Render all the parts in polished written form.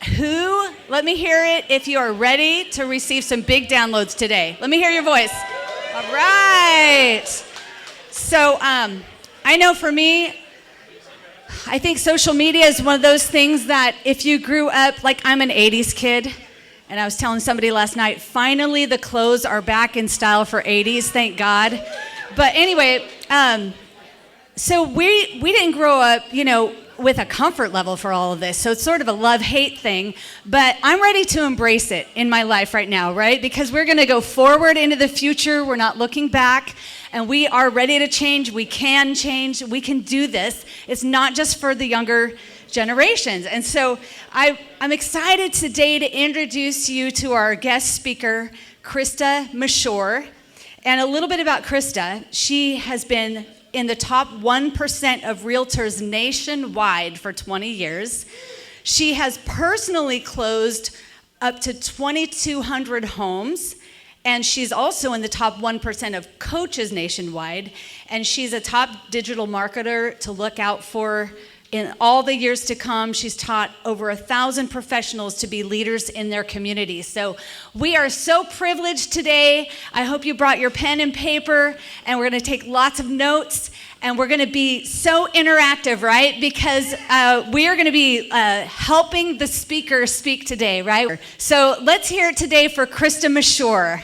Let me hear it if you are ready to receive some big downloads today. Let me hear your voice. All right. So I know for me, I think social media is one of those things that if you grew up, like I'm an 80s kid, and I was telling somebody last night, finally the clothes are back in style for 80s, thank God. But anyway, so we didn't grow up, with a comfort level for all of this. So it's sort of a love-hate thing, but I'm ready to embrace it in my life right now, right? Because we're gonna go forward into the future, we're not looking back, and we are ready to change, we can do this. It's not just for the younger generations. And so I'm excited today to introduce you to our guest speaker, Krista Mashore. And a little bit about Krista. She has been in the top 1% of realtors nationwide for 20 years. She has personally closed up to 2,200 homes, and she's also in the top 1% of coaches nationwide, and she's a top digital marketer to look out for in all the years to come. She's taught over 1,000 professionals to be leaders in their community. So we are so privileged today. I hope you brought your pen and paper, and we're gonna take lots of notes, and we're gonna be so interactive, right? Because we are gonna be helping the speaker speak today, right? So let's hear it today for Krista Mashore.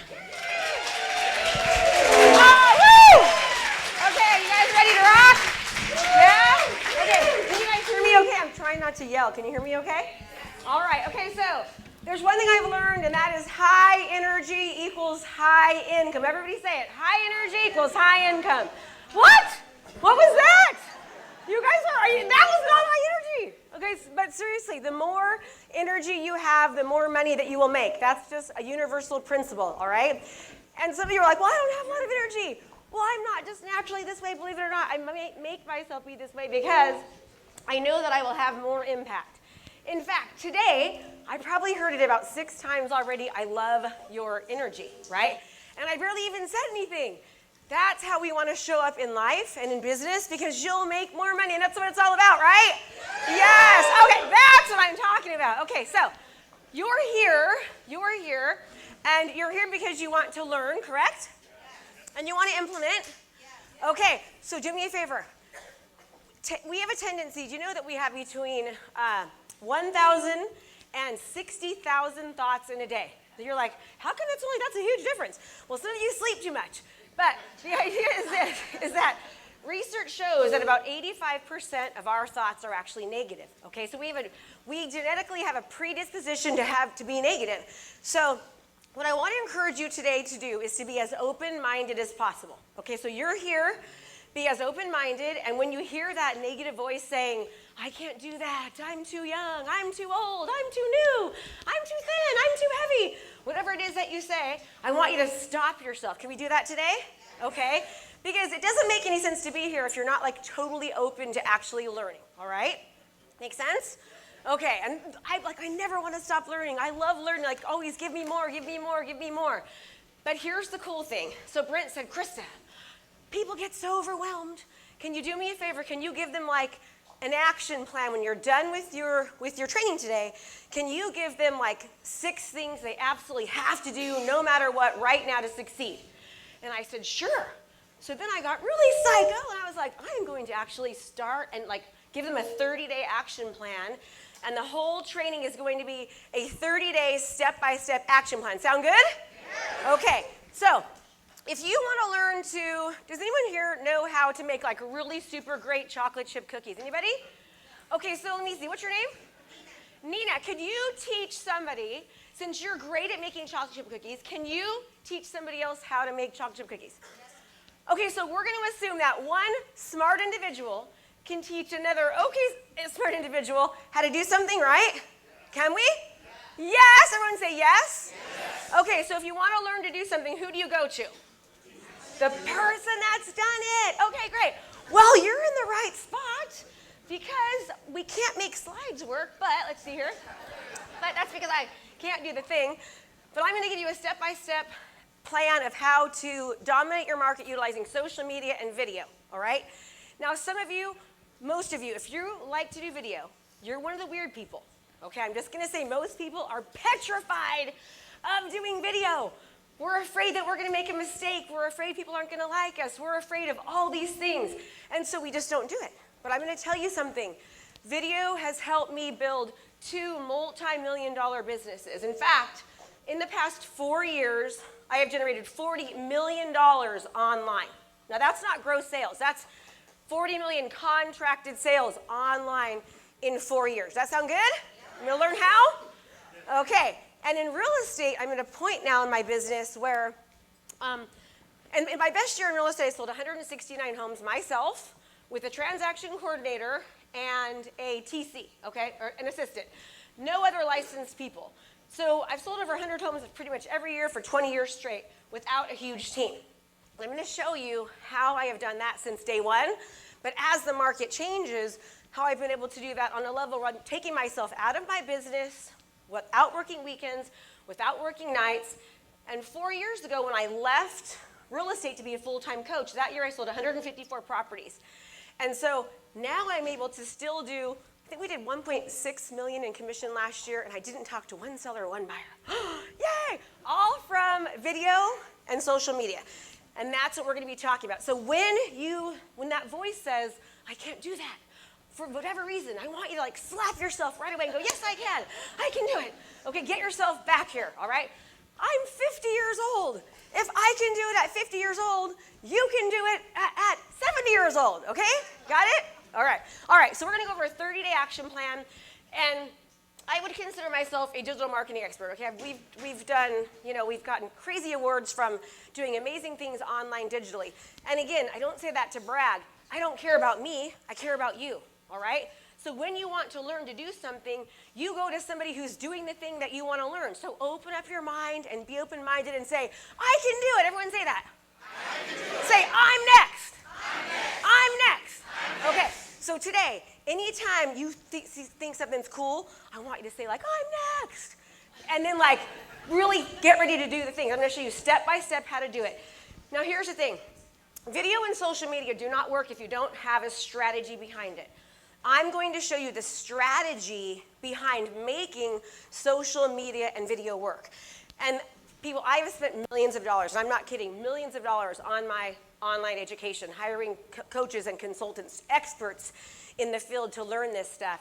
Not to yell. Can you hear me okay? All right. Okay, so there's one thing I've learned, and that is high energy equals high income. Everybody say it. High energy equals high income. What? What was that? You guys that was not high energy. Okay, but seriously, the more energy you have, the more money that you will make. That's just a universal principle, all right? And some of you are like, well, I don't have a lot of energy. Well, I'm not just naturally this way, believe it or not. I make myself be this way because I know that I will have more impact. In fact, today, I probably heard it about 6 times already. I love your energy, right? And I barely even said anything. That's how we want to show up in life and in business, because you'll make more money, and that's what it's all about, right? Yes. Okay, that's what I'm talking about. Okay, so you're here, and you're here because you want to learn, correct? And you want to implement? Okay, so do me a favor. We have a tendency, do you know that we have between 1,000 and 60,000 thoughts in a day? So you're like, how come that's a huge difference? Well, some of you sleep too much. But the idea is that research shows that about 85% of our thoughts are actually negative. Okay, so we genetically have a predisposition to be negative. So what I want to encourage you today to do is to be as open-minded as possible. Okay, so you're here. Be as open-minded, and when you hear that negative voice saying, I can't do that, I'm too young, I'm too old, I'm too new, I'm too thin, I'm too heavy, whatever it is that you say, I want you to stop yourself. Can we do that today? Okay? Because it doesn't make any sense to be here if you're not totally open to actually learning, all right? Make sense? Okay, and I never want to stop learning. I love learning, always give me more, give me more, give me more. But here's the cool thing. So Brent said, Krista, people get so overwhelmed. Can you do me a favor? Can you give them an action plan when you're done with your training today? Can you give them 6 things they absolutely have to do no matter what right now to succeed? And I said, sure. So then I got really psycho, and I was like, I am going to actually start and give them a 30-day action plan. And the whole training is going to be a 30-day step-by-step action plan. Sound good? Yeah. Okay, so if you want to learn does anyone here know how to make really super great chocolate chip cookies? Anybody? Okay, so let me see. What's your name? Nina, could you teach somebody, since you're great at making chocolate chip cookies, can you teach somebody else how to make chocolate chip cookies? Okay, so we're going to assume that one smart individual can teach another smart individual how to do something, right? Can we? Yes. Everyone say yes? Yes. Okay, so if you want to learn to do something, who do you go to? The person that's done it. Okay, great. Well, you're in the right spot because we can't make slides work, but let's see here. But that's because I can't do the thing. But I'm going to give you a step-by-step plan of how to dominate your market utilizing social media and video, all right? Now, some of you, most of you, if you like to do video, you're one of the weird people. Okay, I'm just gonna say most people are petrified of doing video. We're afraid that we're gonna make a mistake. We're afraid people aren't gonna like us. We're afraid of all these things. And so we just don't do it. But I'm gonna tell you something. Video has helped me build 2 multi-million-dollar businesses. In fact, in the past 4 years, I have generated $40 million online. Now that's not gross sales. That's 40 million contracted sales online in 4 years. That sound good? You gonna learn how? Okay. And in real estate, I'm at a point now in my business where, and in my best year in real estate, I sold 169 homes myself with a transaction coordinator and a TC, okay, or an assistant. No other licensed people. So I've sold over 100 homes pretty much every year for 20 years straight without a huge team. I'm going to show you how I have done that since day one, but as the market changes, how I've been able to do that on a level where I'm taking myself out of my business without working weekends, without working nights. And 4 years ago when I left real estate to be a full-time coach, that year I sold 154 properties. And so now I'm able to still do, I think we did 1.6 million in commission last year, and I didn't talk to one seller or one buyer. Yay! All from video and social media. And that's what we're going to be talking about. So when that voice says, I can't do that, for whatever reason, I want you to like slap yourself right away and go, yes, I can do it. Okay, get yourself back here, all right? I'm 50 years old. If I can do it at 50 years old, you can do it at 70 years old, okay? Got it? All right, so we're gonna go over a 30-day action plan, and I would consider myself a digital marketing expert, okay? We've done, we've gotten crazy awards from doing amazing things online digitally. And again, I don't say that to brag. I don't care about me, I care about you, all right? So when you want to learn to do something, you go to somebody who's doing the thing that you want to learn. So open up your mind and be open-minded and say, I can do it. Everyone say that. I can do it. Say, I'm next. I'm next. Okay, so today, anytime you think something's cool, I want you to say like, I'm next. And then like really get ready to do the thing. I'm going to show you step by step how to do it. Now here's the thing. Video and social media do not work if you don't have a strategy behind it. I'm going to show you the strategy behind making social media and video work. And people, I have spent millions of dollars, and I'm not kidding, millions of dollars on my online education, hiring coaches and consultants, experts in the field to learn this stuff.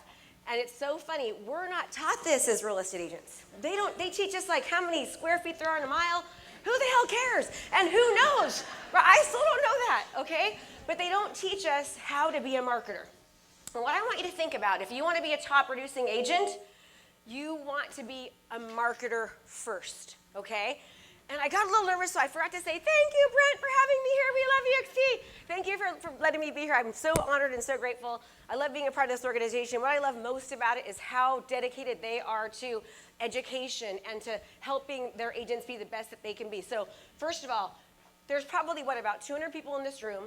And it's so funny, we're not taught this as real estate agents. They teach us like how many square feet there are in a mile. Who the hell cares? And who knows? I still don't know that, okay? But they don't teach us how to be a marketer. And what I want you to think about, if you want to be a top producing agent, you want to be a marketer first, okay? And I got a little nervous, so I forgot to say, thank you, Brent, for having me here. We love EXT. Thank you for letting me be here. I'm so honored and so grateful. I love being a part of this organization. What I love most about it is how dedicated they are to education and to helping their agents be the best that they can be. So first of all, there's probably, about 200 people in this room,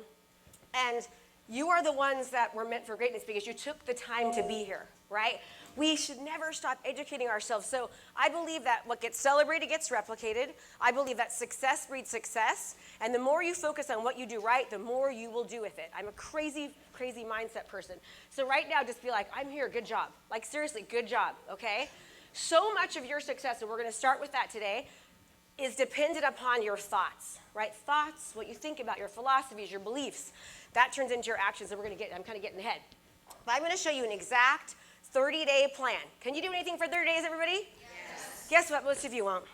and you are the ones that were meant for greatness because you took the time to be here, right? We should never stop educating ourselves. So I believe that what gets celebrated gets replicated. I believe that success breeds success. And the more you focus on what you do right, the more you will do with it. I'm a crazy, crazy mindset person. So right now, just be like, I'm here, good job. Like seriously, good job, okay? So much of your success, and we're gonna start with that today, is dependent upon your thoughts, right? Thoughts, what you think about, your philosophies, your beliefs. That turns into your actions, and I'm kind of getting ahead. But I'm going to show you an exact 30-day plan. Can you do anything for 30 days, everybody? Yes. Guess what? Most of you won't.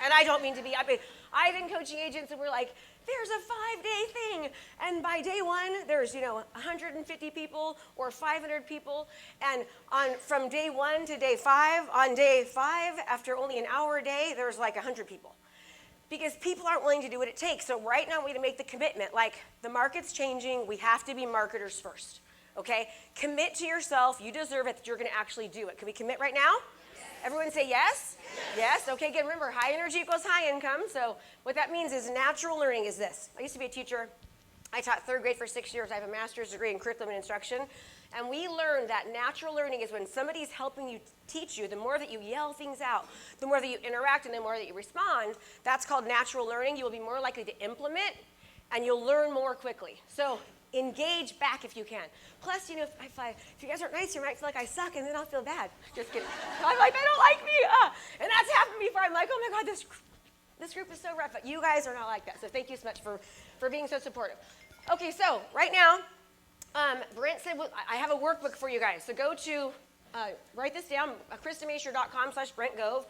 And I don't mean to be. I've been coaching agents, and we're like, there's a 5-day thing. And by day one, there's 150 people or 500 people. And from day 1 to day 5, on day 5, after only an hour a day, there's like 100 people. Because people aren't willing to do what it takes. So right now, we need to make the commitment. Like, the market's changing. We have to be marketers first, okay? Commit to yourself. You deserve it that you're going to actually do it. Can we commit right now? Yes. Everyone say yes? Yes? Okay, again, remember, high energy equals high income. So what that means is natural learning is this. I used to be a teacher. I taught 3rd grade for 6 years. I have a master's degree in curriculum and instruction. And we learned that natural learning is when somebody's helping you teach you, the more that you yell things out, the more that you interact, and the more that you respond, that's called natural learning. You will be more likely to implement, and you'll learn more quickly. So Engage back if you can. Plus, if you guys aren't nice, you might feel like I suck, and then I'll feel bad. Just kidding. I'm like, they don't like me. And that's happened before. I'm like, oh my God, this group is so rough. But you guys are not like that. So thank you so much for being so supportive. Okay, so right now, Brent said, I have a workbook for you guys. So go to, write this down, KristaMashore.com/Brent Gove.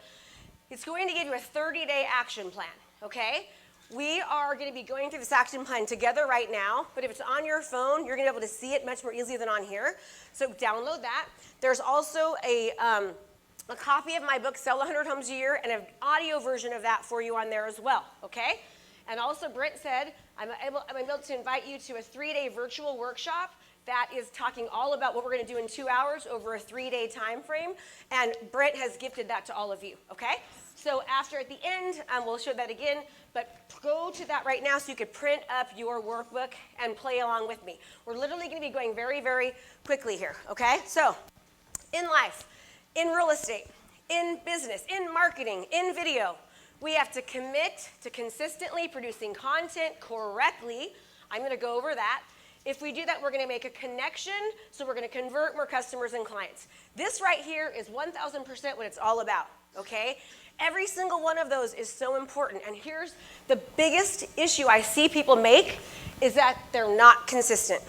It's going to give you a 30-day action plan, okay? We are going to be going through this action plan together right now, but if it's on your phone, you're going to be able to see it much more easily than on here. So download that. There's also a copy of my book, Sell 100 Homes a Year, and an audio version of that for you on there as well, okay? And also Brent said, I'm able to invite you to a 3-day virtual workshop that is talking all about what we're going to do in 2 hours over a 3-day time frame, and Brent has gifted that to all of you, okay? So after, at the end, we'll show that again, but go to that right now so you could print up your workbook and play along with me. We're literally going to be going very, very quickly here, okay? So in life, in real estate, in business, in marketing, in video, we have to commit to consistently producing content correctly. I'm going to go over that. If we do that, we're going to make a connection, so we're going to convert more customers and clients. This right here is 1,000% what it's all about, okay? Every single one of those is so important. And here's the biggest issue I see people make is that they're not consistent,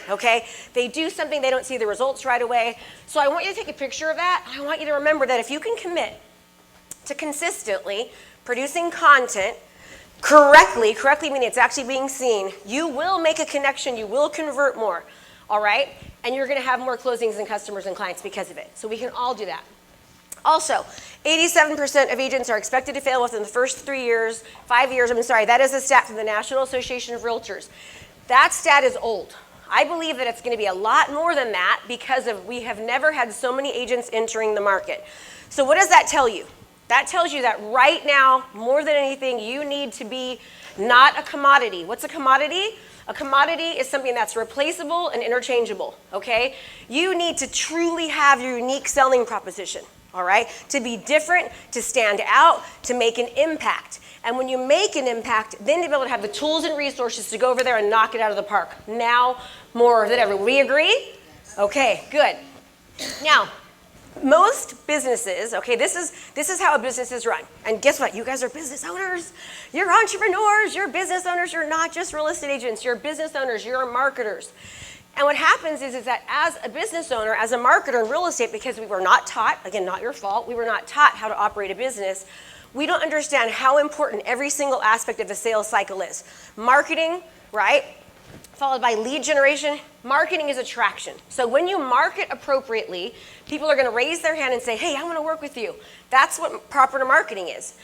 okay? They do something, they don't see the results right away. So I want you to take a picture of that. I want you to remember that if you can commit to consistently producing content correctly meaning it's actually being seen, you will make a connection, you will convert more, all right? And you're going to have more closings and customers and clients because of it. So we can all do that. Also, 87% of agents are expected to fail within the first 5 years. That is a stat from the National Association of Realtors. That stat is old. I believe that it's going to be a lot more than that because we have never had so many agents entering the market. So what does that tell you? That tells you that right now, more than anything, you need to be not a commodity. What's a commodity? A commodity is something that's replaceable and interchangeable, okay? You need to truly have your unique selling proposition, all right? To be different, to stand out, to make an impact. And when you make an impact, then to be able to have the tools and resources to go over there and knock it out of the park. Now, more than ever. We agree? Okay, good. Now, most businesses, okay, this is how a business is run. And guess what? You guys are business owners. You're entrepreneurs. You're business owners. You're not just real estate agents. You're business owners. You're marketers. And what happens is that as a business owner, as a marketer in real estate, because we were not taught, again, not your fault, we were not taught how to operate a business, we don't understand how important every single aspect of the sales cycle is. Marketing, right? Followed by lead generation. Marketing is attraction. So when you market appropriately, people are going to raise their hand and say, hey, I want to work with you. That's what proper marketing is.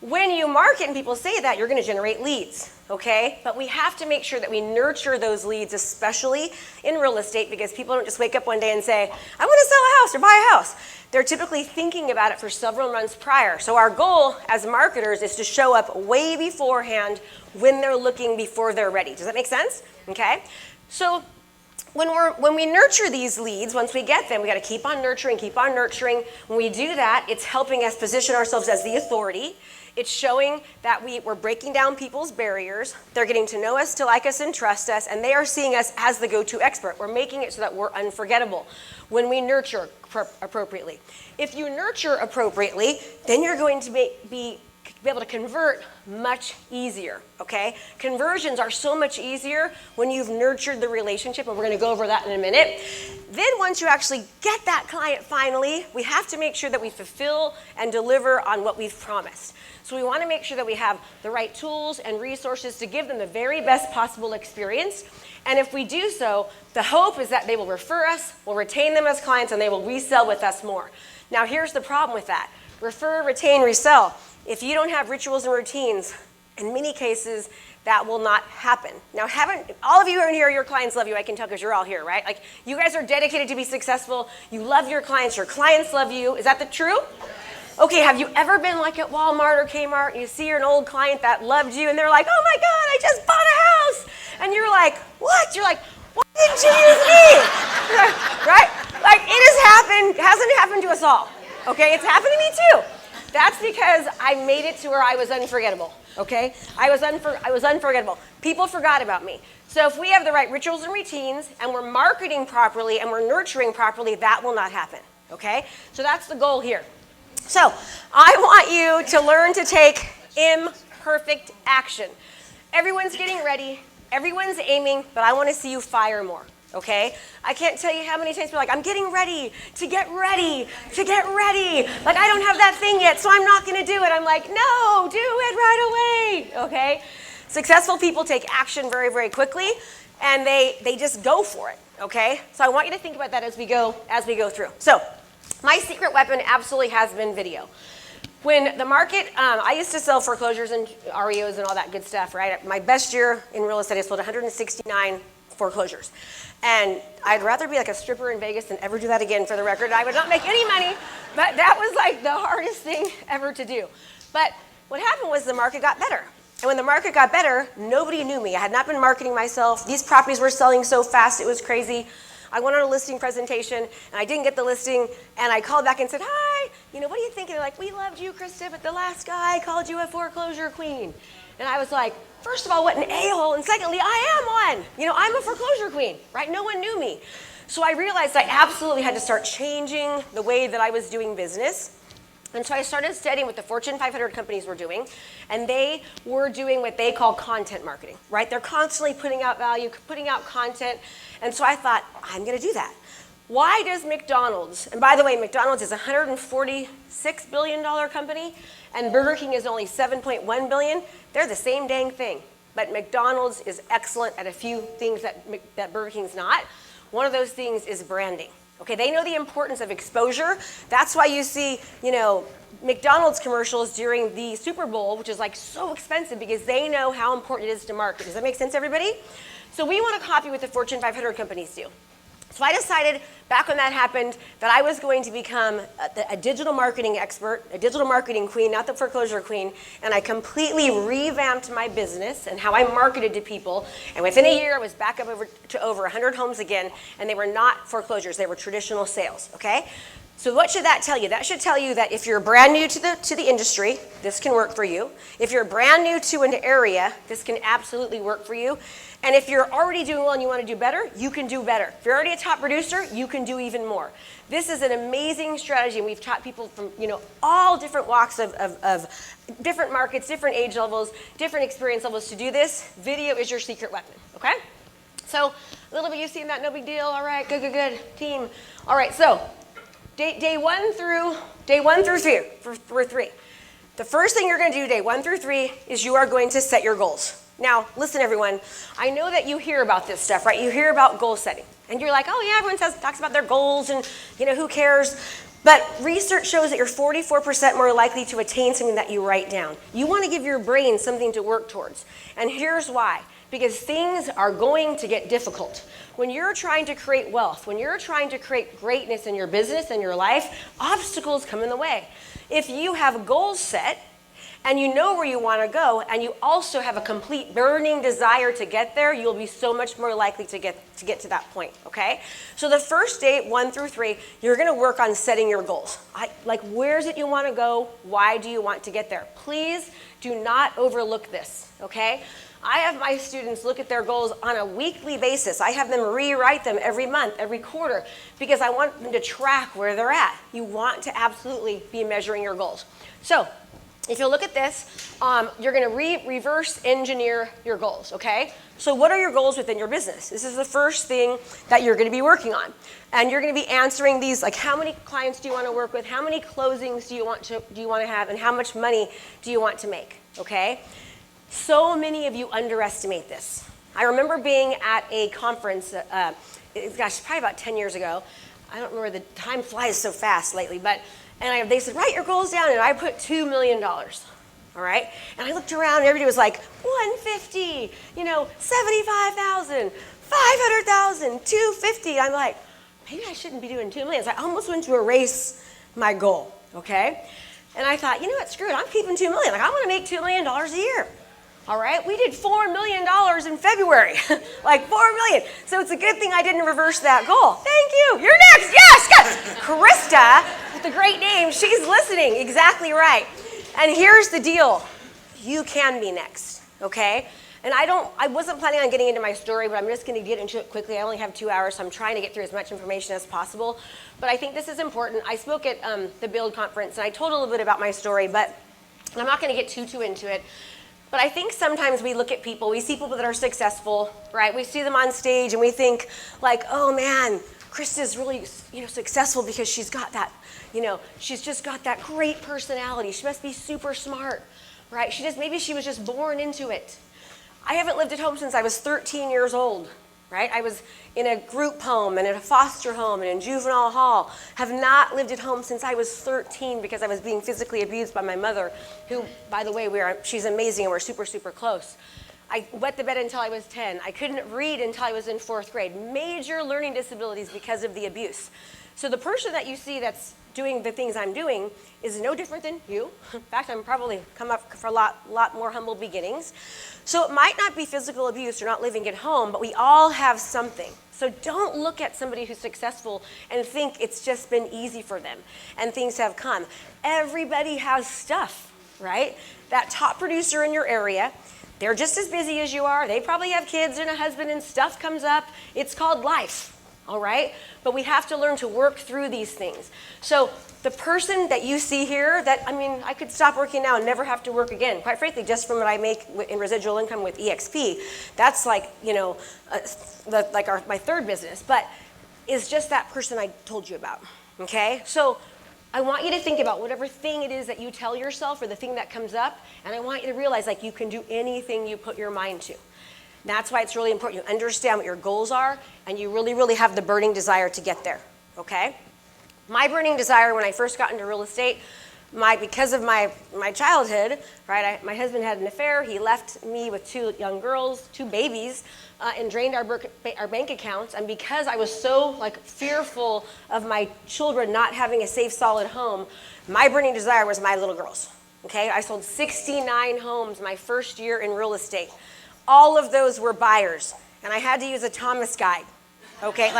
When you market and people say that, you're going to generate leads, okay? But we have to make sure that we nurture those leads, especially in real estate, because people don't just wake up one day and say, I want to sell a house or buy a house. They're typically thinking about it for several months prior. So our goal as marketers is to show up way beforehand when they're looking before they're ready. Does that make sense? Okay? So when we nurture these leads, once we get them, we got to keep on nurturing, keep on nurturing. When we do that, it's helping us position ourselves as the authority. It's showing that we're breaking down people's barriers. They're getting to know us, to like us, and trust us, and they are seeing us as the go-to expert. We're making it so that we're unforgettable when we nurture appropriately. If you nurture appropriately, then you're going to be able to convert much easier, okay? Conversions are so much easier when you've nurtured the relationship, and we're going to go over that in a minute. Then once you actually get that client finally, we have to make sure that we fulfill and deliver on what we've promised. So we want to make sure that we have the right tools and resources to give them the very best possible experience. And if we do so, the hope is that they will refer us, we'll retain them as clients, and they will resell with us more. Now here's the problem with that. Refer, retain, resell. If you don't have rituals and routines, in many cases, that will not happen. Now, all of you who are in here, your clients love you, I can tell because you're all here, right? Like, you guys are dedicated to be successful. You love your clients love you. Is that the true? Okay, have you ever been like at Walmart or Kmart and you see an old client that loved you and they're like, oh my God, I just bought a house. And you're like, what? You're like, why didn't you use me? Right? Like, it hasn't happened to us all. Okay, it's happened to me too. That's because I made it to where I was unforgettable. okay? I was unforgettable. People forgot about me. So if we have the right rituals and routines, and we're marketing properly, and we're nurturing properly, that will not happen, okay? So that's the goal here. So I want you to learn to take imperfect action. Everyone's getting ready, everyone's aiming, but I want to see you fire more, okay? I can't tell you how many times we're like, I'm getting ready to get ready, to get ready. Like, I don't have that thing yet, so I'm not going to do it. I'm like, no, do it right away, okay? Successful people take action very, very quickly, and they just go for it, okay? So I want you to think about that as we go through. So my secret weapon absolutely has been video. When the market, I used to sell foreclosures and REOs and all that good stuff, right? My best year in real estate, I sold 169 foreclosures. And I'd rather be like a stripper in Vegas than ever do that again, for the record. I would not make any money, but that was like the hardest thing ever to do. But what happened was the market got better. And when the market got better, nobody knew me. I had not been marketing myself. These properties were selling so fast, it was crazy. I went on a listing presentation, and I didn't get the listing, and I called back and said, hi, what do you think? And they're like, we loved you, Krista, but the last guy called you a foreclosure queen. And I was like, first of all, what an a-hole, and secondly, I am one. I'm a foreclosure queen, right? No one knew me. So I realized I absolutely had to start changing the way that I was doing business. And so I started studying what the Fortune 500 companies were doing, and they were doing what they call content marketing, right? They're constantly putting out value, putting out content, and so I thought, I'm going to do that. Why does McDonald's, and by the way, McDonald's is a $146 billion company, and Burger King is only $7.1 billion. They're the same dang thing, but McDonald's is excellent at a few things that Burger King's not. One of those things is branding. Okay, they know the importance of exposure. That's why you see, McDonald's commercials during the Super Bowl, which is like so expensive because they know how important it is to market. Does that make sense, everybody? So we want to copy what the Fortune 500 companies do. So I decided back when that happened that I was going to become a digital marketing expert, a digital marketing queen, not the foreclosure queen, and I completely revamped my business and how I marketed to people. And within a year, I was back up to over 100 homes again, and they were not foreclosures, they were traditional sales, okay? So what should that tell you? That should tell you that if you're brand new to the industry, this can work for you. If you're brand new to an area, this can absolutely work for you. And if you're already doing well and you want to do better, you can do better. If you're already a top producer, you can do even more. This is an amazing strategy, and we've taught people from all different walks of different markets, different age levels, different experience levels to do this. Video is your secret weapon, okay? So a little bit, you've seen that, no big deal. All right, good, team. All right, so day one through three. The first thing you're going to do day 1 through 3 is you are going to set your goals. Now, listen, everyone. I know that you hear about this stuff, right? You hear about goal setting, and you're like, oh yeah, everyone talks about their goals, and who cares? But research shows that you're 44% more likely to attain something that you write down. You want to give your brain something to work towards, and here's why. Because things are going to get difficult. When you're trying to create wealth, when you're trying to create greatness in your business and your life, obstacles come in the way. If you have goals set, and you know where you want to go, and you also have a complete burning desire to get there, you'll be so much more likely to get to that point, okay? So the first day, 1 through 3, you're going to work on setting your goals. Where is it you want to go? Why do you want to get there? Please do not overlook this, okay? I have my students look at their goals on a weekly basis. I have them rewrite them every month, every quarter, because I want them to track where they're at. You want to absolutely be measuring your goals. So if you look at this, you're going to reverse engineer your goals, okay? So what are your goals within your business? This is the first thing that you're going to be working on. And you're going to be answering these, like, how many clients do you want to work with? How many closings do you want to have? And how much money do you want to make, okay? So many of you underestimate this. I remember being at a conference, probably about 10 years ago. I don't remember, the time flies so fast lately, they said, write your goals down, and I put $2 million, all right? And I looked around, and everybody was like, 150, 75,000, 500,000, 250. I'm like, maybe I shouldn't be doing 2 million. So I almost went to erase my goal, okay? And I thought, screw it, I'm keeping 2 million. I want to make $2 million a year. All right, we did $4 million in February, like $4 million. So it's a good thing I didn't reverse that goal. Thank you. You're next. Yes. Krista, with the great name, she's listening. Exactly right. And here's the deal. you can be next, okay? And I wasn't planning on getting into my story, but I'm just going to get into it quickly. I only have 2 hours, so I'm trying to get through as much information as possible. But I think this is important. I spoke at the Build conference, and I told a little bit about my story, but I'm not going to get too into it. But I think sometimes we look at people, we see people that are successful, right? We see them on stage, and we think like, oh man, Krista's really, successful because she's got that, she's just got that great personality. She must be super smart, right? Maybe she was just born into it. I haven't lived at home since I was 13 years old, right? I was in a group home and in a foster home and in juvenile hall. Have not lived at home since I was 13 because I was being physically abused by my mother, who, by the way, she's amazing and we're super, super close. I wet the bed until I was 10. I couldn't read until I was in 4th grade. Major learning disabilities because of the abuse. So the person that you see that's doing the things I'm doing is no different than you. In fact, I'm probably come up for a lot more humble beginnings. So it might not be physical abuse or not living at home, but we all have something. So don't look at somebody who's successful and think it's just been easy for them and things have come. Everybody has stuff, right? That top producer in your area, they're just as busy as you are. They probably have kids and a husband and stuff comes up. It's called life. All right? But we have to learn to work through these things. So the person that you see here, I could stop working now and never have to work again. Quite frankly, just from what I make in residual income with EXP, that's like, my 3rd business, but is just that person I told you about, okay? So I want you to think about whatever thing it is that you tell yourself or the thing that comes up, and I want you to realize you can do anything you put your mind to. That's why it's really important you understand what your goals are and you really, really have the burning desire to get there, okay? My burning desire when I first got into real estate, because of my childhood, right, my husband had an affair. He left me with 2 young girls, 2 babies, and drained our bank accounts. And because I was so fearful of my children not having a safe, solid home, my burning desire was my little girls, okay? I sold 69 homes my first year in real estate. All of those were buyers, and I had to use a Thomas guide, okay?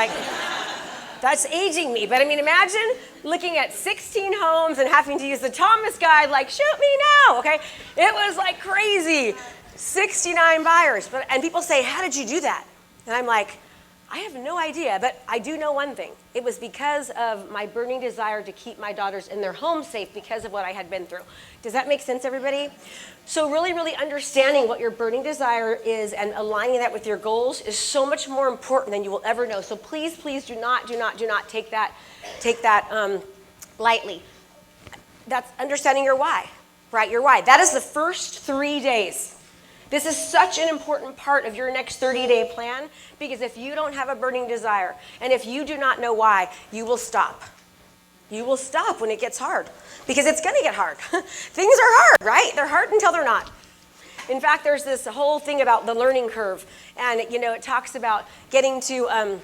That's aging me, but imagine looking at 16 homes and having to use the Thomas guide, shoot me now, okay? It was crazy, 69 buyers, and people say, how did you do that? And I'm like, I have no idea, but I do know one thing. It was because of my burning desire to keep my daughters in their home safe because of what I had been through. Does that make sense, everybody? So really, really understanding what your burning desire is and aligning that with your goals is so much more important than you will ever know. So please, please do not take that lightly. That's understanding your why, right? Your why. That is the first 3 days. This is such an important part of your next 30-day plan because if you don't have a burning desire and if you do not know why, you will stop. You will stop when it gets hard because it's going to get hard. Things are hard, right? They're hard until they're not. In fact, there's this whole thing about the learning curve, and it talks about getting to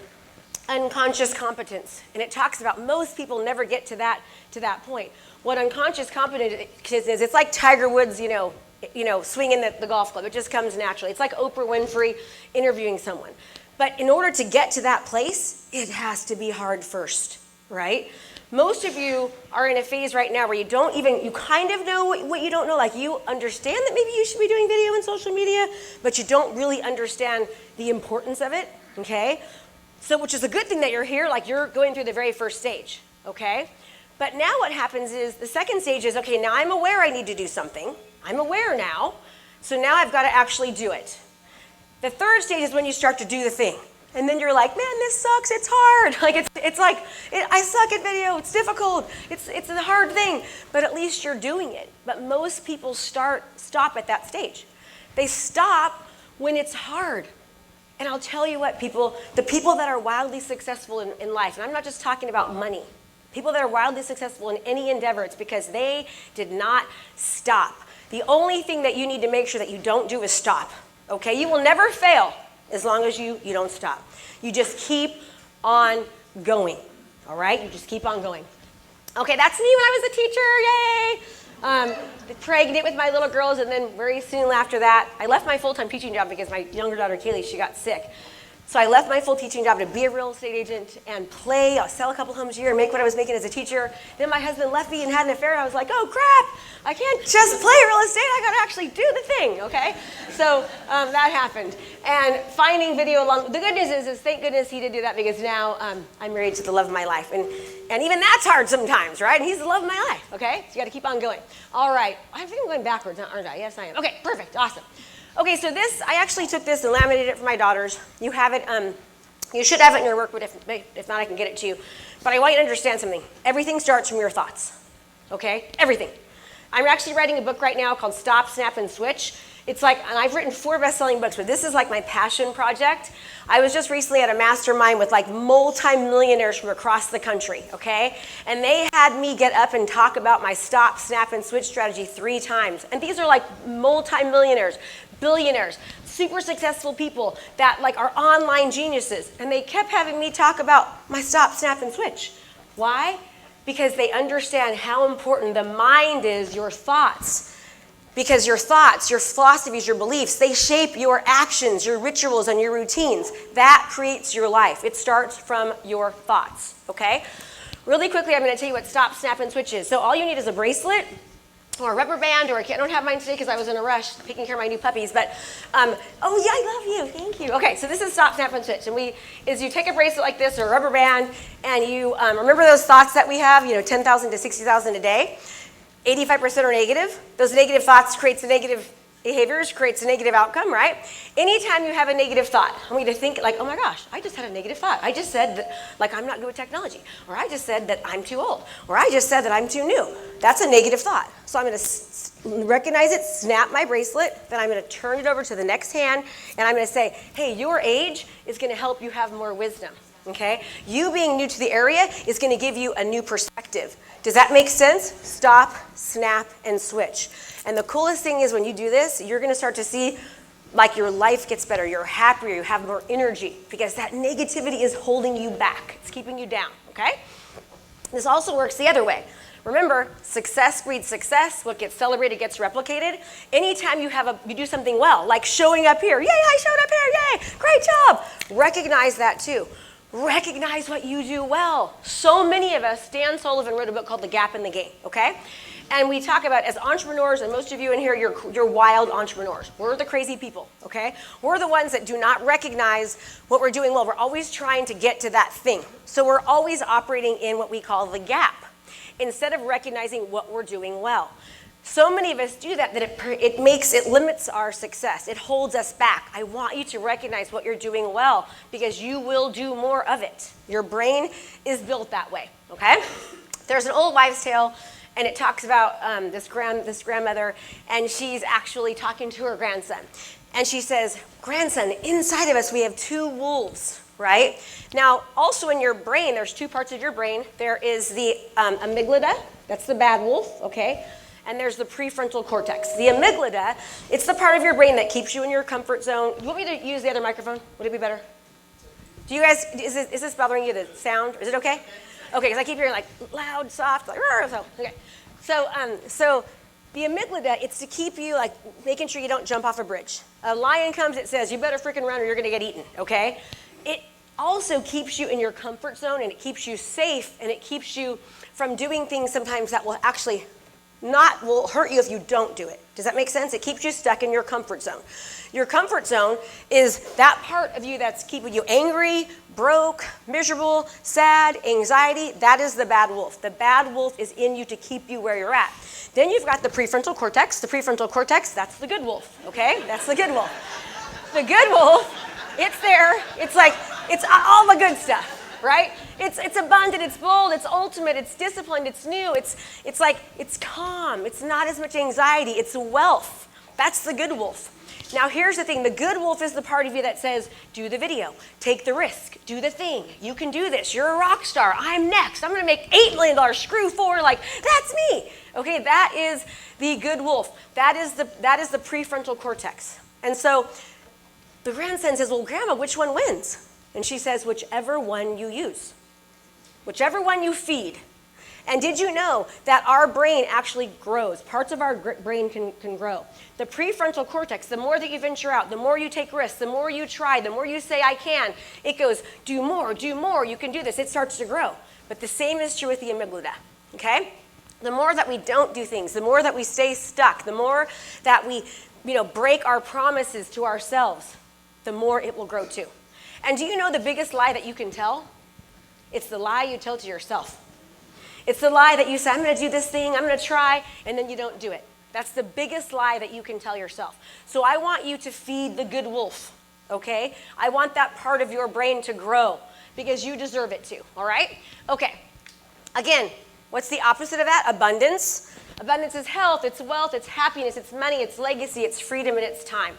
unconscious competence, and it talks about most people never get to that point. What unconscious competence is, it's like Tiger Woods, swinging the golf club. It just comes naturally. It's like Oprah Winfrey interviewing someone. But in order to get to that place, it has to be hard first, right? Most of you are in a phase right now where you kind of know what you don't know. You understand that maybe you should be doing video and social media, but you don't really understand the importance of it, okay? So, which is a good thing that you're here, you're going through the very first stage, okay? But now what happens is the second stage is, okay, now I'm aware I need to do something. I'm aware now, so now I've got to actually do it. The third stage is when you start to do the thing. And then you're like, man, this sucks, it's hard. I suck at video, it's difficult, it's a hard thing. But at least you're doing it. But most people stop at that stage. They stop when it's hard. And I'll tell you what, the people that are wildly successful in life, and I'm not just talking about money, people that are wildly successful in any endeavor, it's because they did not stop. The only thing that you need to make sure that you don't do is stop, okay? You will never fail as long as you don't stop. You just keep on going, all right? You just keep on going. Okay, that's me when I was a teacher, yay! Pregnant with my little girls, and then very soon after that, I left my full-time teaching job because my younger daughter, Kaylee, she got sick. So I left my full teaching job to be a real estate agent and sell a couple homes a year and make what I was making as a teacher. Then my husband left me and had an affair. And I was like, oh crap, I can't just play real estate. I got to actually do the thing, okay? So that happened. And finding video along, the good news is thank goodness he did do that, because now I'm married to the love of my life. And even that's hard sometimes, right? And he's the love of my life, okay? So you got to keep on going. All right, I think I'm going backwards, aren't I? Yes, I am. Okay, perfect, awesome. Okay, so this, I actually took this and laminated it for my daughters. You have it, you should have it in your work, but if not, I can get it to you. But I want you to understand something. Everything starts from your thoughts, okay? Everything. I'm actually writing a book right now called Stop, Snap, and Switch. It's like, and I've written 4 best-selling books, but this is like my passion project. I was just recently at a mastermind with like multi-millionaires from across the country, okay? And they had me get up and talk about my Stop, Snap, and Switch strategy 3 times. And these are like multi-millionaires, billionaires, super successful people that like are online geniuses. And they kept having me talk about my Stop, Snap, and Switch. Why? Because they understand how important the mind is, your thoughts. Because your thoughts, your philosophies, your beliefs, they shape your actions, your rituals, and your routines. That creates your life. It starts from your thoughts, okay? Really quickly, I'm going to tell you what Stop, Snap, and Switch is. So all you need is a bracelet or a rubber band, or I don't have mine today because I was in a rush taking care of my new puppies, but, oh yeah, I love you, thank you. Okay, so this is Stop, Snap, and Switch, and you take a bracelet like this or a rubber band, and you remember those thoughts that we have, 10,000 to 60,000 a day? 85% are negative. Those negative thoughts creates the negative behaviors, creates a negative outcome, right? Anytime you have a negative thought, I want you to think like, oh my gosh, I just had a negative thought. I just said that, like, I'm not good with technology. Or I just said that I'm too old. Or I just said that I'm too new. That's a negative thought. So I'm going to recognize it, snap my bracelet, then I'm going to turn it over to the next hand, and I'm going to say, hey, your age is going to help you have more wisdom. Okay? You being new to the area is going to give you a new perspective. Does that make sense? Stop, snap, and switch. And the coolest thing is when you do this, you're going to start to see like your life gets better, you're happier, you have more energy, because that negativity is holding you back. It's keeping you down, okay? This also works the other way. Remember, success breeds success. What gets celebrated gets replicated. Anytime you do something well, like showing up here. Yay, I showed up here, yay, great job. Recognize that too. Recognize what you do well. So many of us, Dan Sullivan wrote a book called The Gap in the Game, okay? And we talk about, as entrepreneurs, and most of you in here, you're wild entrepreneurs. We're the crazy people, okay? We're the ones that do not recognize what we're doing well. We're always trying to get to that thing. So we're always operating in what we call the gap, instead of recognizing what we're doing well. So many of us do that it limits our success. It holds us back. I want you to recognize what you're doing well, because you will do more of it. Your brain is built that way, okay? There's an old wives' tale, and it talks about this grandmother, and she's actually talking to her grandson. And she says, grandson, inside of us we have 2 wolves, right? Now, also in your brain, there's 2 parts of your brain. There is the amygdala, that's the bad wolf, okay? And there's the prefrontal cortex. The amygdala, it's the part of your brain that keeps you in your comfort zone. You want me to use the other microphone? Would it be better? Do you guys, is this bothering you, the sound? Is it okay? Okay, because I keep hearing like loud, soft, like, so, okay. So the amygdala, it's to keep you like making sure you don't jump off a bridge. A lion comes, it says, you better freaking run or you're gonna get eaten, okay? It also keeps you in your comfort zone, and it keeps you safe, and it keeps you from doing things sometimes that will actually will hurt you if you don't do it. Does that make sense? It keeps you stuck in your comfort zone. Your comfort zone is that part of you that's keeping you angry, broke, miserable, sad, anxiety. That is the bad wolf. The bad wolf is in you to keep you where you're at. Then you've got the prefrontal cortex. The prefrontal cortex, that's the good wolf, okay? That's the good wolf. The good wolf, it's there. It's like, it's all the good stuff. Right? It's abundant, it's bold, it's ultimate, it's disciplined, it's new, it's like, it's calm, it's not as much anxiety, it's wealth. That's the good wolf. Now here's the thing, the good wolf is the part of you that says, do the video, take the risk, do the thing, you can do this, you're a rock star, I'm next, I'm gonna make $8 million, screw 4, like, that's me. Okay, that is the good wolf. That is the prefrontal cortex. And so the grandson says, well, Grandma, which one wins? And she says, whichever one you use, whichever one you feed. And did you know that our brain actually grows? Parts of our brain can grow. The prefrontal cortex, the more that you venture out, the more you take risks, the more you try, the more you say, I can, it goes, do more, you can do this. It starts to grow. But the same is true with the amygdala, okay? The more that we don't do things, the more that we stay stuck, the more that we break our promises to ourselves, the more it will grow too. And do you know the biggest lie that you can tell? It's the lie you tell to yourself. It's the lie that you say, I'm going to do this thing, I'm going to try, and then you don't do it. That's the biggest lie that you can tell yourself. So I want you to feed the good wolf, okay? I want that part of your brain to grow because you deserve it to, all right? Okay, again, what's the opposite of that? Abundance. Abundance is health, it's wealth, it's happiness, it's money, it's legacy, it's freedom, and it's time.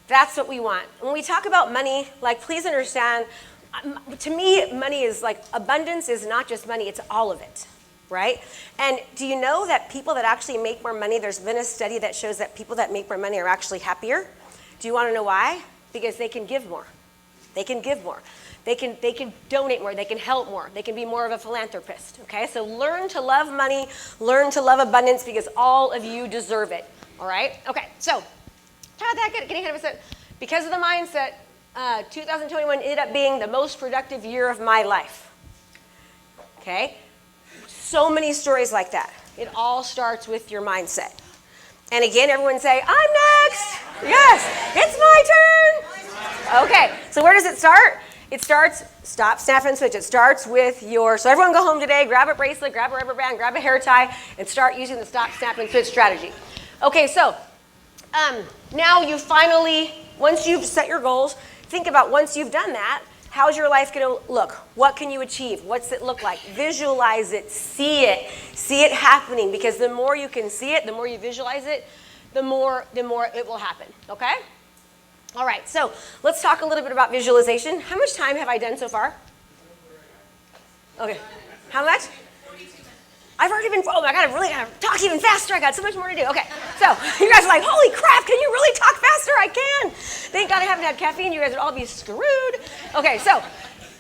That's what we want. When we talk about money, please understand, to me, money is abundance is not just money, it's all of it, right? And do you know that people that actually make more money, there's been a study that shows that people that make more money are actually happier? Do you want to know why? Because they can give more. They can give more. They can donate more. They can help more. They can be more of a philanthropist, okay? So learn to love money, learn to love abundance because all of you deserve it, all right? Okay, so getting ahead of us. Because of the mindset, 2021 ended up being the most productive year of my life. Okay? So many stories like that. It all starts with your mindset. And again, everyone say, I'm next. Yes, it's my turn. Okay, so where does it start? It starts, stop, snap, and switch. It starts with so everyone go home today, grab a bracelet, grab a rubber band, grab a hair tie, and start using the stop, snap, and switch strategy. Okay, so now you finally, once you've set your goals, think about once you've done that, how's your life going to look? What can you achieve? What's it look like? Visualize it, see it happening, because the more you can see it, the more you visualize it, the more it will happen, okay? All right, so let's talk a little bit about visualization. How much time have I done so far? Okay, how much? I've already been, oh my God, I really gotta talk even faster. I got so much more to do. Okay, so you guys are like, holy crap, can you really talk faster? I can. Thank God I haven't had caffeine. You guys would all be screwed. Okay, so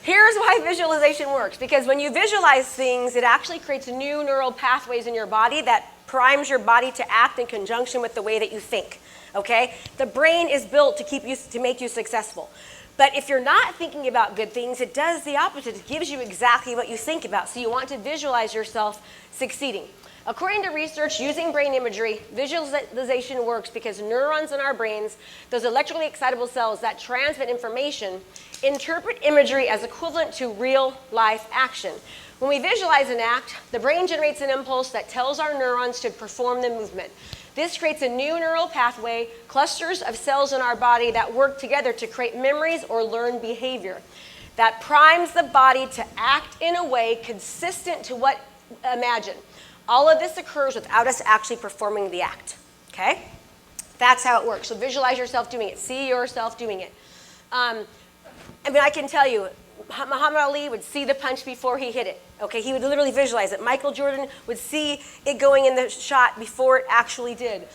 here's why visualization works. Because when you visualize things, it actually creates new neural pathways in your body that primes your body to act in conjunction with the way that you think, okay? The brain is built to make you successful. But if you're not thinking about good things, it does the opposite. It gives you exactly what you think about. So you want to visualize yourself succeeding. According to research using brain imagery, visualization works because neurons in our brains, those electrically excitable cells that transmit information, interpret imagery as equivalent to real life action. When we visualize an act, the brain generates an impulse that tells our neurons to perform the movement. This creates a new neural pathway, clusters of cells in our body that work together to create memories or learn behavior. That primes the body to act in a way consistent to what imagine. All of this occurs without us actually performing the act, okay? That's how it works. So visualize yourself doing it. See yourself doing it. I can tell you, Muhammad Ali would see the punch before he hit it. Okay, he would literally visualize it. Michael Jordan would see it going in the shot before it actually did.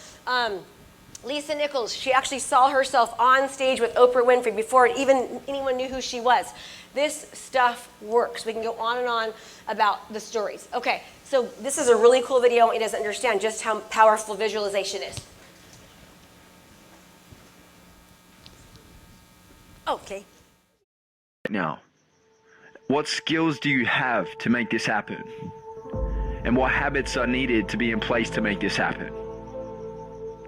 Lisa Nichols, she actually saw herself on stage with Oprah Winfrey before even anyone knew who she was. This stuff works. We can go on and on about the stories. Okay, so this is a really cool video. I want you to understand just how powerful visualization is. Okay. Now, what skills do you have to make this happen? And what habits are needed to be in place to make this happen?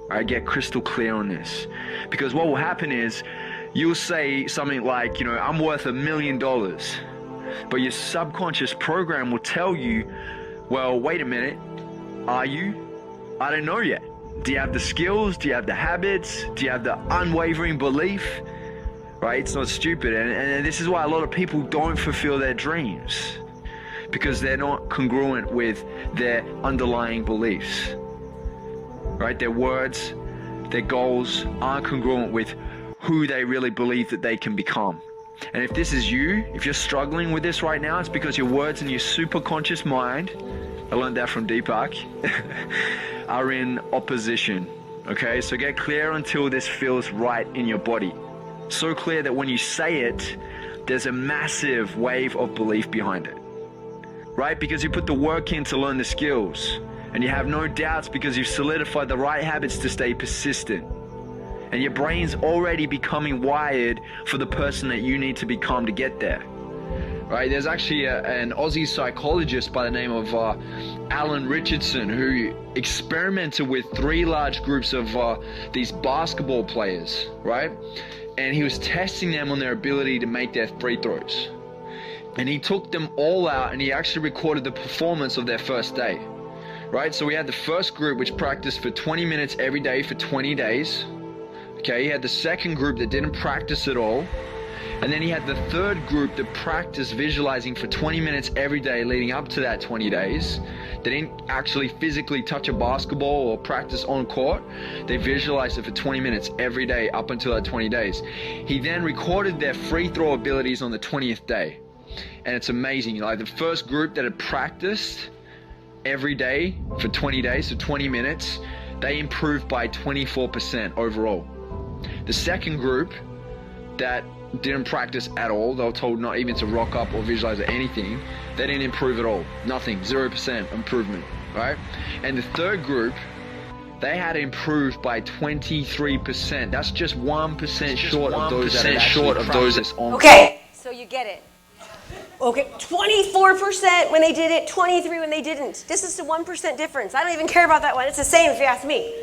I get crystal clear on this. Because what will happen is, you'll say something like, I'm worth $1 million. But your subconscious program will tell you, well, wait a minute, are you? I don't know yet. Do you have the skills? Do you have the habits? Do you have the unwavering belief? Right? It's not stupid. And this is why a lot of people don't fulfill their dreams, because they're not congruent with their underlying beliefs. Right? Their words, their goals aren't congruent with who they really believe that they can become. And if this is you, if you're struggling with this right now, it's because your words in your superconscious mind, I learned that from Deepak, are in opposition. Okay? So get clear until this feels right in your body. So clear that when you say it, there's a massive wave of belief behind it. right? Because you put the work in to learn the skills. And you have no doubts because you've solidified the right habits to stay persistent. And your brain's already becoming wired for the person that you need to become to get there. Right? There's actually an Aussie psychologist by the name of Alan Richardson who experimented with 3 large groups of these basketball players, right? And he was testing them on their ability to make their free throws. And he took them all out and he actually recorded the performance of their first day, right? So we had the first group which practiced for 20 minutes every day for 20 days. Okay, he had the second group that didn't practice at all. And then he had the third group that practiced visualizing for 20 minutes every day leading up to that 20 days. They didn't actually physically touch a basketball or practice on court. They visualized it for 20 minutes every day up until that 20 days. He then recorded their free throw abilities on the 20th day. And it's amazing. Like the first group that had practiced every day for 20 days, so 20 minutes, they improved by 24% overall. The second group that didn't practice at all, they were told not even to rock up or visualize anything, they didn't improve at all. Nothing, 0% improvement, right? And the third group, they had improved by 23%. That's just 1% short of those that had actually practiced on. Okay, so you get it. Okay, 24% when they did it, 23 when they didn't. This is the 1% difference. I don't even care about that one. It's the same if you ask me.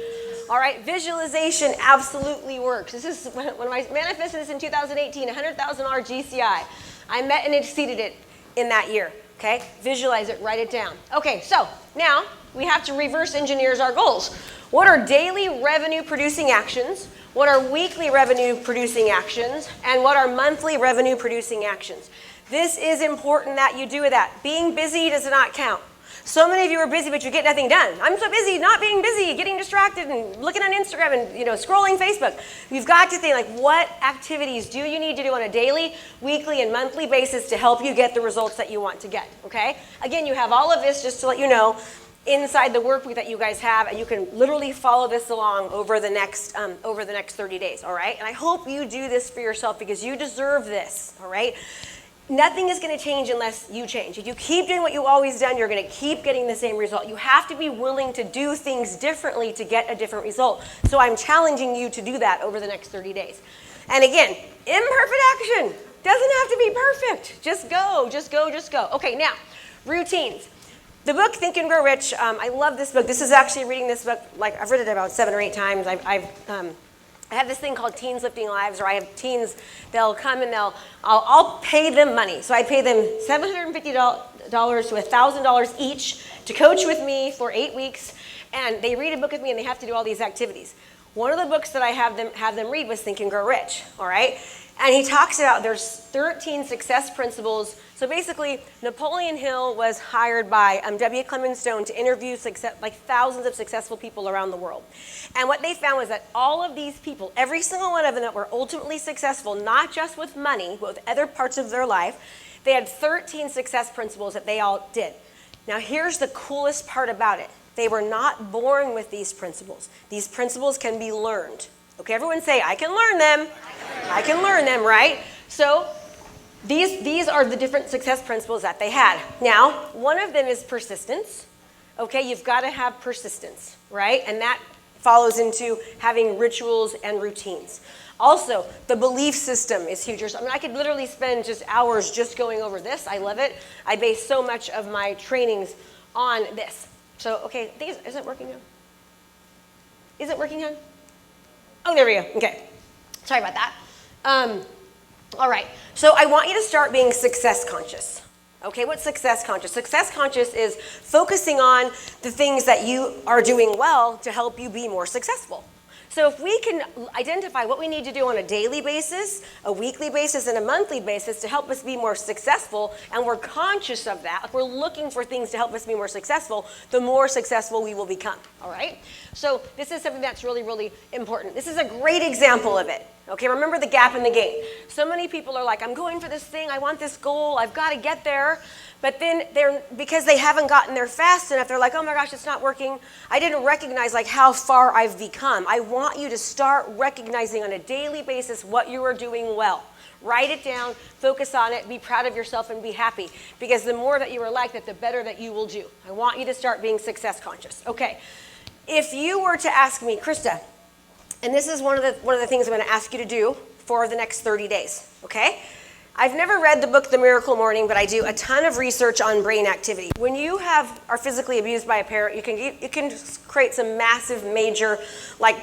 All right, visualization absolutely works. This is when I manifested this in 2018, $100,000 GCI. I met and exceeded it in that year. Okay, visualize it, write it down. Okay, so now we have to reverse engineer our goals. What are daily revenue producing actions? What are weekly revenue producing actions? And what are monthly revenue producing actions? This is important that you do that. Being busy does not count. So many of you are busy, but you get nothing done. I'm so busy not being busy, getting distracted and looking on Instagram and scrolling Facebook. You've got to think, like, what activities do you need to do on a daily, weekly, and monthly basis to help you get the results that you want to get, okay? Again, you have all of this, just to let you know, inside the workbook that you guys have, and you can literally follow this along over the next 30 days, all right? And I hope you do this for yourself because you deserve this, all right? Nothing is going to change unless you change. If you keep doing what you've always done, you're going to keep getting the same result. You have to be willing to do things differently to get a different result. So I'm challenging you to do that over the next 30 days. And again, imperfect action doesn't have to be perfect. Just go, just go, just go. Okay, now, routines. The book Think and Grow Rich, I love this book. This is actually reading this book, like I've read it about 7 or 8 times. I have this thing called Teens Lifting Lives, where I have teens, they'll come and I'll pay them money. So I pay them $750 to $1,000 each to coach with me for 8 weeks, and they read a book with me and they have to do all these activities. One of the books that I have them read was Think and Grow Rich, all right? And he talks about there's 13 success principles. So basically, Napoleon Hill was hired by W. Clement Stone to interview thousands of successful people around the world. And what they found was that all of these people, every single one of them that were ultimately successful, not just with money, but with other parts of their life, they had 13 success principles that they all did. Now here's the coolest part about it. They were not born with these principles. These principles can be learned. Okay, everyone say, I can learn them. I can learn them, right? So these are the different success principles that they had. Now, one of them is persistence. Okay, you've got to have persistence, right? And that follows into having rituals and routines. Also, the belief system is huge. I mean, I could literally spend just hours just going over this. I love it. I base so much of my trainings on this. So, okay, is it working now? Is it working on? Oh, there we go. Okay. Sorry about that. All right. So I want you to start being success conscious. Okay, what's success conscious? Success conscious is focusing on the things that you are doing well to help you be more successful. So if we can identify what we need to do on a daily basis, a weekly basis, and a monthly basis to help us be more successful, and we're conscious of that, we're looking for things to help us be more successful, the more successful we will become, all right? So this is something that's really, really important. This is a great example of it. Okay, remember the gap in the gain. So many people are like, I'm going for this thing, I want this goal, I've got to get there. But then because they haven't gotten there fast enough, they're like, oh my gosh, it's not working. I didn't recognize like how far I've become. I want you to start recognizing on a daily basis what you are doing well. Write it down, focus on it, be proud of yourself, and be happy. Because the more that you are like that, the better that you will do. I want you to start being success conscious. Okay, if you were to ask me, Krista, and this is one of the things I'm going to ask you to do for the next 30 days, okay? I've never read the book The Miracle Morning, but I do a ton of research on brain activity. When you are physically abused by a parent, you can create some massive, major, like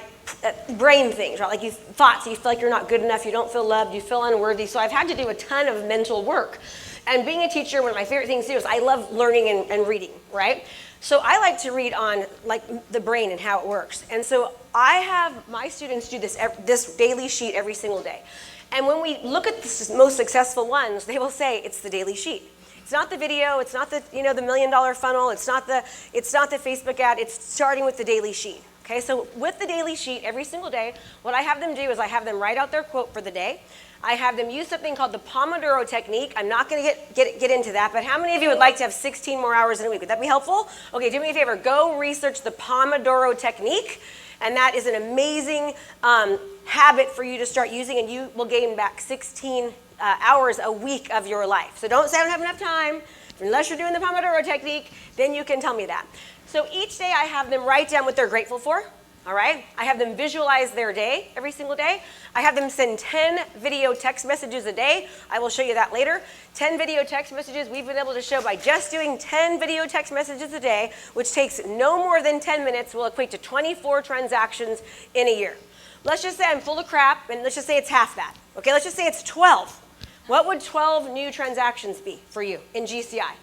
brain things, right? Like thoughts, you feel like you're not good enough, you don't feel loved, you feel unworthy. So I've had to do a ton of mental work. And being a teacher, one of my favorite things to do is I love learning and reading, right? So I like to read on like the brain and how it works. And so I have my students do this daily sheet every single day. And when we look at the most successful ones, they will say it's the daily sheet. It's not the video, it's not the the $1 million funnel, it's not the Facebook ad, it's starting with the daily sheet. Okay, so with the daily sheet every single day, what I have them do is I have them write out their quote for the day. I have them use something called the Pomodoro technique. I'm not going to get into that, but how many of you would like to have 16 more hours in a week? Would that be helpful? Okay, do me a favor. Go research the Pomodoro technique, and that is an amazing habit for you to start using, and you will gain back 16 hours a week of your life. So don't say I don't have enough time. Unless you're doing the Pomodoro technique, then you can tell me that. So each day I have them write down what they're grateful for. All right? I have them visualize their day every single day. I have them send 10 video text messages a day. I will show you that later. 10 video text messages we've been able to show by just doing 10 video text messages a day, which takes no more than 10 minutes, will equate to 24 transactions in a year. Let's just say I'm full of crap, and let's just say it's half that. Okay, let's just say it's 12. What would 12 new transactions be for you in GCI?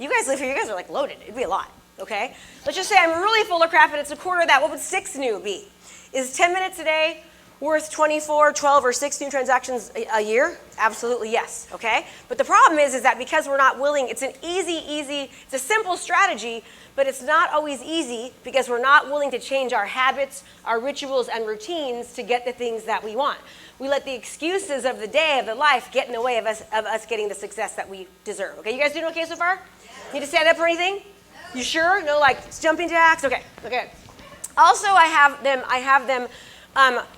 You guys live here, you guys are like loaded. It'd be a lot. Okay? Let's just say I'm really full of crap and it's a quarter of that. What would 6 new be? Is 10 minutes a day worth 24, 12, or 6 new transactions a year? Absolutely yes. Okay? But the problem is that because we're not willing, it's an it's a simple strategy, but it's not always easy because we're not willing to change our habits, our rituals, and routines to get the things that we want. We let the excuses of the day, of the life, get in the way of us getting the success that we deserve. Okay? You guys doing okay so far? Yeah. Need to stand up or anything? You sure? No, like jumping jacks? Okay, okay. Also, I have them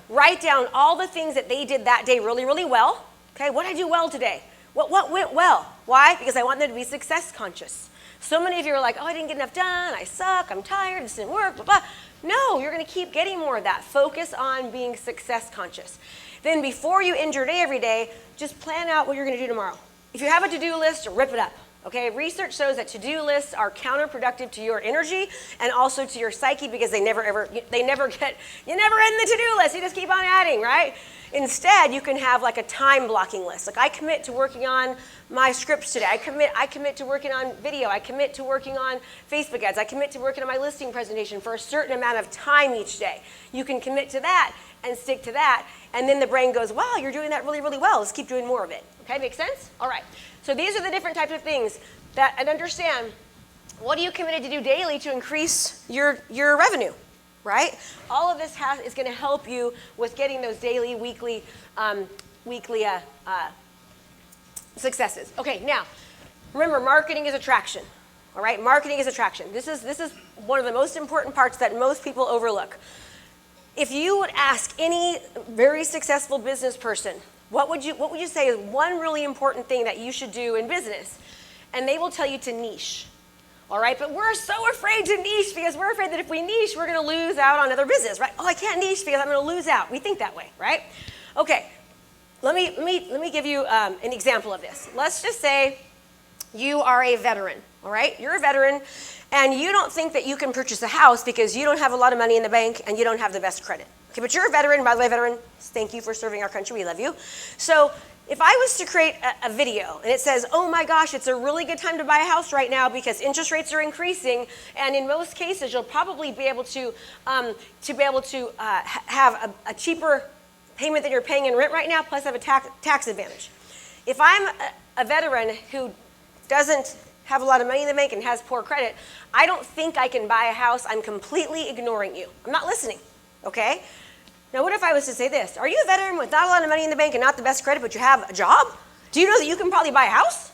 write down all the things that they did that day really, really well. Okay, what did I do well today? What went well? Why? Because I want them to be success conscious. So many of you are like, oh, I didn't get enough done, I suck, I'm tired, this didn't work, blah, blah. No, you're gonna keep getting more of that. Focus on being success conscious. Then before you end your day every day, just plan out what you're gonna do tomorrow. If you have a to-do list, rip it up. Okay, research shows that to-do lists are counterproductive to your energy and also to your psyche because you never end the to-do list. You just keep on adding, right? Instead, you can have like a time blocking list. Like I commit to working on my scripts today. I commit to working on video. I commit to working on Facebook ads. I commit to working on my listing presentation for a certain amount of time each day. You can commit to that and stick to that, and then the brain goes, wow, you're doing that really, really well. Let's keep doing more of it. Okay, make sense? All right. So these are the different types of things that, and understand, what are you committed to do daily to increase your revenue, right? All of this is going to help you with getting those daily, weekly successes. Okay, now, remember, marketing is attraction, all right? Marketing is attraction. This is one of the most important parts that most people overlook. If you would ask any very successful business person, what would you say is one really important thing that you should do in business? And they will tell you to niche. All right, but we're so afraid to niche because we're afraid that if we niche, we're going to lose out on other business, right? Oh, I can't niche because I'm going to lose out. We think that way, right? Okay, let me give you an example of this. Let's just say you are a veteran, all right? You're a veteran, and you don't think that you can purchase a house because you don't have a lot of money in the bank and you don't have the best credit. Okay, but you're a veteran. By the way, veteran, thank you for serving our country. We love you. So if I was to create a video and it says, oh my gosh, it's a really good time to buy a house right now because interest rates are increasing, and in most cases you'll probably be able to have a cheaper payment than you're paying in rent right now, plus have a tax advantage. If I'm a veteran who doesn't have a lot of money in the bank and has poor credit, I don't think I can buy a house. I'm completely ignoring you. I'm not listening, okay? Now, what if I was to say this? Are you a veteran with not a lot of money in the bank and not the best credit, but you have a job? Do you know that you can probably buy a house?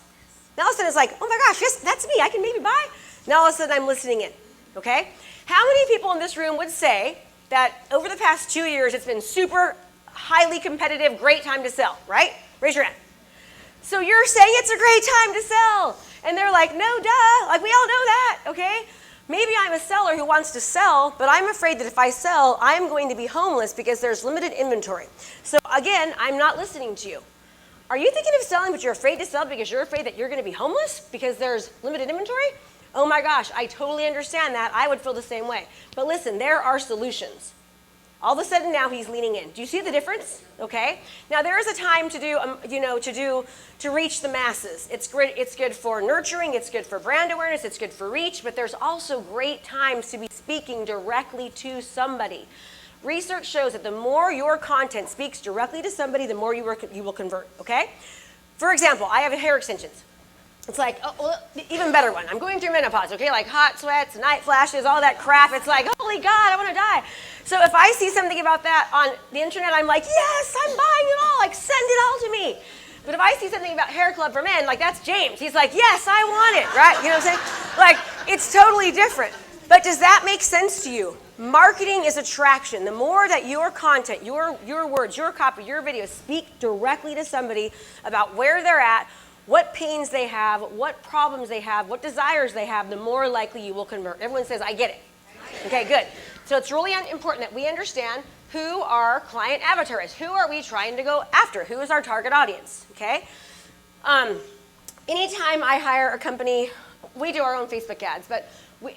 Now all of a sudden it's like, oh my gosh, yes, that's me. I can maybe buy. Now all of a sudden I'm listening in, okay? How many people in this room would say that over the past 2 years it's been super highly competitive, great time to sell, right? Raise your hand. So you're saying it's a great time to sell. And they're like, no, duh. Like, we all know that, okay? Maybe I'm a seller who wants to sell, but I'm afraid that if I sell, I'm going to be homeless because there's limited inventory. So again, I'm not listening to you. Are you thinking of selling, but you're afraid to sell because you're afraid that you're going to be homeless because there's limited inventory? Oh my gosh, I totally understand that. I would feel the same way. But listen, there are solutions. All of a sudden now he's leaning in. Do you see the difference? Okay. Now there is a time to do, to reach the masses. It's great. It's good for nurturing. It's good for brand awareness. It's good for reach. But there's also great times to be speaking directly to somebody. Research shows that the more your content speaks directly to somebody, the more you will convert. Okay. For example, I have hair extensions. It's like, oh, well, even better one. I'm going through menopause, okay? Like hot sweats, night flashes, all that crap. It's like, holy God, I want to die. So if I see something about that on the internet, I'm like, yes, I'm buying it all. Like, send it all to me. But if I see something about hair club for men, like that's James. He's like, yes, I want it, right? You know what I'm saying? Like, it's totally different. But does that make sense to you? Marketing is attraction. The more that your content, your words, your copy, your videos speak directly to somebody about where they're at, what pains they have, what problems they have, what desires they have, the more likely you will convert. Everyone says, I get it. Okay, good. So it's really important that we understand who our client avatar is. Who are we trying to go after? Who is our target audience? Okay? Anytime I hire a company, we do our own Facebook ads, but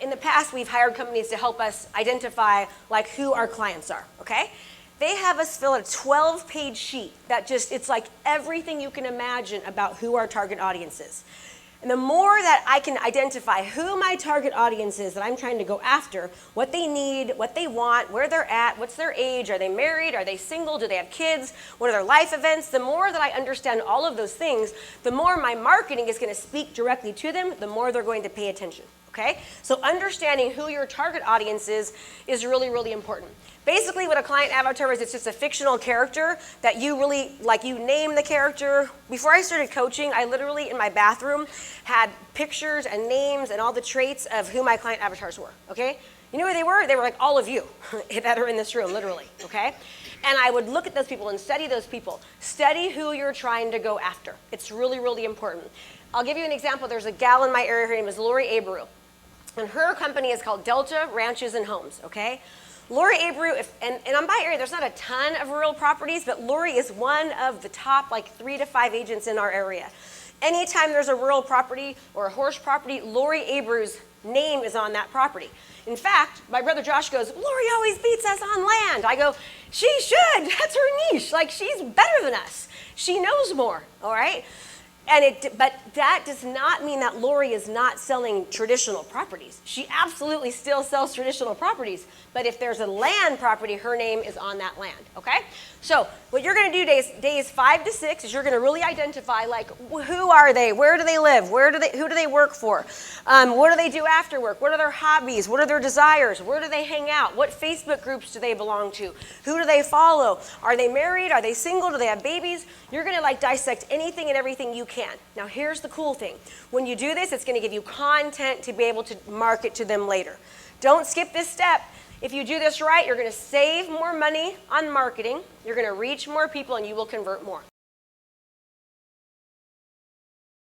in the past we've hired companies to help us identify like who our clients are, okay? They have us fill out a 12-page sheet that it's like everything you can imagine about who our target audience is. And the more that I can identify who my target audience is that I'm trying to go after, what they need, what they want, where they're at, what's their age, are they married, are they single, do they have kids, what are their life events, the more that I understand all of those things, the more my marketing is going to speak directly to them, the more they're going to pay attention. Okay? So understanding who your target audience is really, really important. Basically, what a client avatar is, it's just a fictional character that you really, like you name the character. Before I started coaching, I literally, in my bathroom, had pictures and names and all the traits of who my client avatars were, okay? You know who they were? They were like all of you that are in this room, literally, okay? And I would look at those people and study those people. Study who you're trying to go after. It's really, really important. I'll give you an example. There's a gal in my area, her name is Lori Abreu. And her company is called Delta Ranches and Homes, okay? Lori Abreu, and on my area, there's not a ton of rural properties, but Lori is one of the top 3 to 5 agents in our area. Anytime there's a rural property or a horse property, Lori Abreu's name is on that property. In fact, my brother Josh goes, Lori always beats us on land. I go, she should, that's her niche. Like, she's better than us. She knows more, all right? But that does not mean that Lori is not selling traditional properties. She absolutely still sells traditional properties. But if there's a land property, her name is on that land, okay? So what you're going to do days 5 to 6 is you're going to really identify, like, who are they? Where do they live? Who do they work for? What do they do after work? What are their hobbies? What are their desires? Where do they hang out? What Facebook groups do they belong to? Who do they follow? Are they married? Are they single? Do they have babies? You're going to dissect anything and everything you can. Now here's the cool thing. When you do this, it's going to give you content to be able to market to them later. Don't skip this step. If you do this right, you're going to save more money on marketing, you're going to reach more people, and you will convert more.